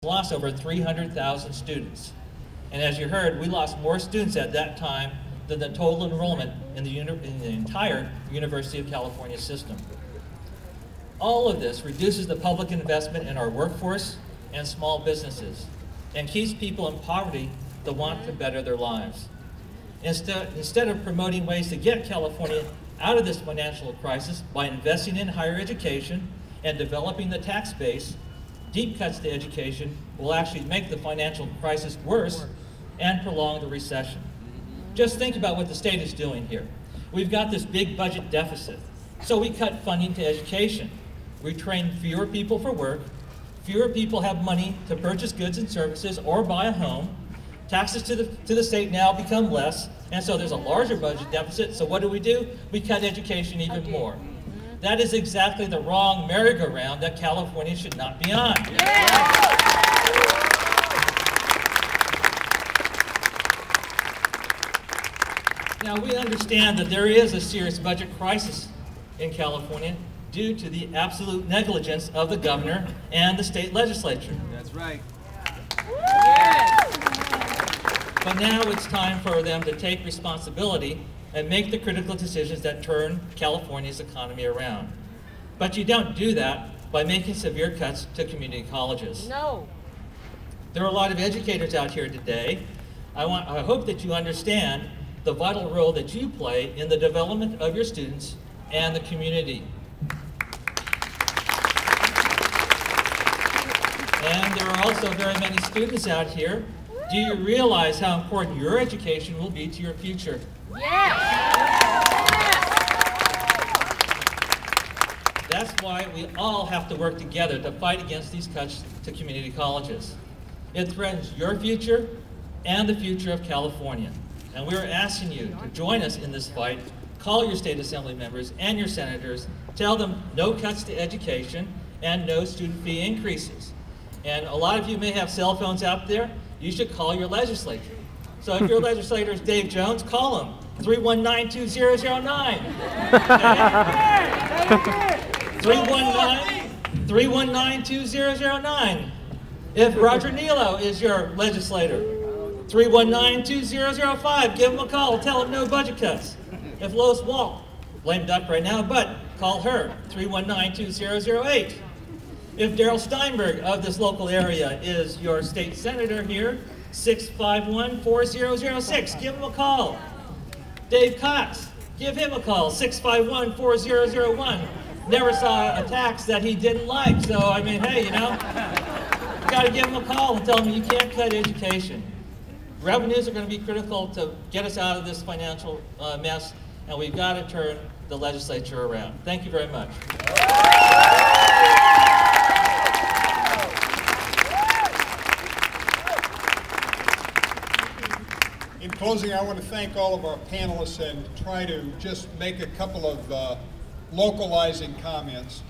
lost over 300,000 students. And as you heard, we lost more students at that time than the total enrollment in the entire University of California system. All of this reduces the public investment in our workforce and small businesses and keeps people in poverty that want to better their lives. Instead of promoting ways to get California out of this financial crisis by investing in higher education and developing the tax base, deep cuts to education will actually make the financial crisis worse and prolong the recession. Just think about what the state is doing here. We've got this big budget deficit, so we cut funding to education. We train fewer people for work, fewer people have money to purchase goods and services or buy a home, taxes to the state now become less, and so there's a larger budget deficit, so what do? We cut education even more. That is exactly the wrong merry-go-round that California should not be on. Now, we understand that there is a serious budget crisis in California due to the absolute negligence of the governor and the state legislature. That's right. But now it's time for them to take responsibility and make the critical decisions that turn California's economy around. But you don't do that by making severe cuts to community colleges. No. There are a lot of educators out here today. I hope that you understand the vital role that you play in the development of your students and the community. And there are also very many students out here. Do you realize how important your education will be to your future? That's why we all have to work together to fight against these cuts to community colleges. It threatens your future and the future of California. And we're asking you to join us in this fight. Call your state assembly members and your senators. Tell them no cuts to education and no student fee increases. And a lot of you may have cell phones out there. You should call your legislature. So if your legislator is Dave Jones, call him. 319-2009. 319-2009. If Roger Nilo is your legislator, 319-2005. Give him a call. Tell him no budget cuts. If Lois Walt, lame duck right now, but call her, 319-2008. If Darrell Steinberg of this local area is your state senator here, 651-4006. Give him a call. Dave Cox, give him a call, 651-4001. Never saw a tax that he didn't like, so I mean, hey, you know, you got to give him a call and tell him you can't cut education. Revenues are going to be critical to get us out of this financial mess, and we've got to turn the legislature around. Thank you very much. In closing, I want to thank all of our panelists and try to just make a couple of localizing comments.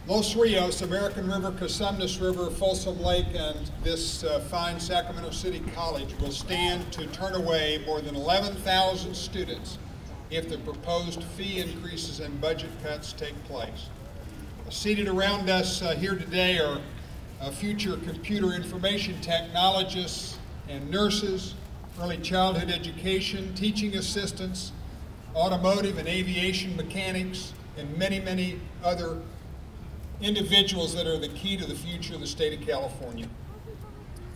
Los Rios, American River, Cosumnes River, Folsom Lake, and this fine Sacramento City College will stand to turn away more than 11,000 students if the proposed fee increases and budget cuts take place. Seated around us here today are future computer information technologists and nurses, early childhood education, teaching assistants, automotive and aviation mechanics, and many, many other individuals that are the key to the future of the state of California.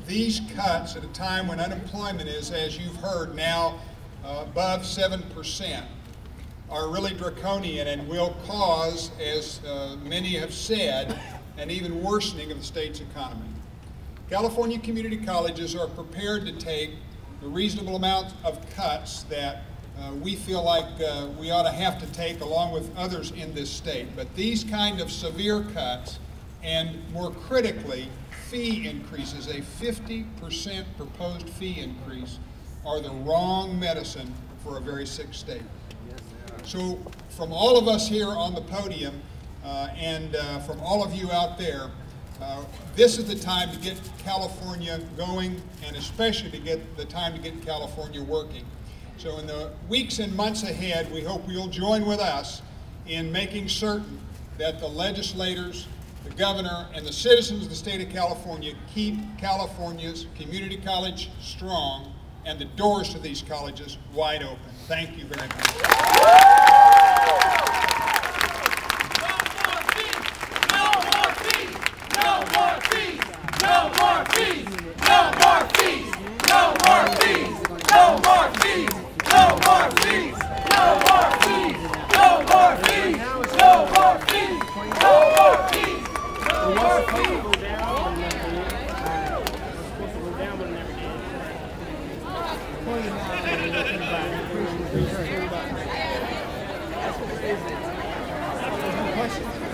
These cuts at a time when unemployment is, as you've heard now, above 7%, are really draconian and will cause, as many have said, an even worsening of the state's economy. California community colleges are prepared to take the reasonable amount of cuts that we feel like we ought to have to take along with others in this state. But these kind of severe cuts and more critically fee increases, a 50% proposed fee increase, are the wrong medicine for a very sick state. So from all of us here on the podium and from all of you out there, this is the time to get California going, and especially to get the time to get California working. So in the weeks and months ahead, we hope you'll join with us in making certain that the legislators, the governor, and the citizens of the state of California keep California's community college strong and the doors to these colleges wide open. Thank you very much. No more fees! No more fees! No more fees! No more fees! No more fees! No more fees! No more fees! No more fees! No more fees! No more fees! No more fees! No more fees! Questions?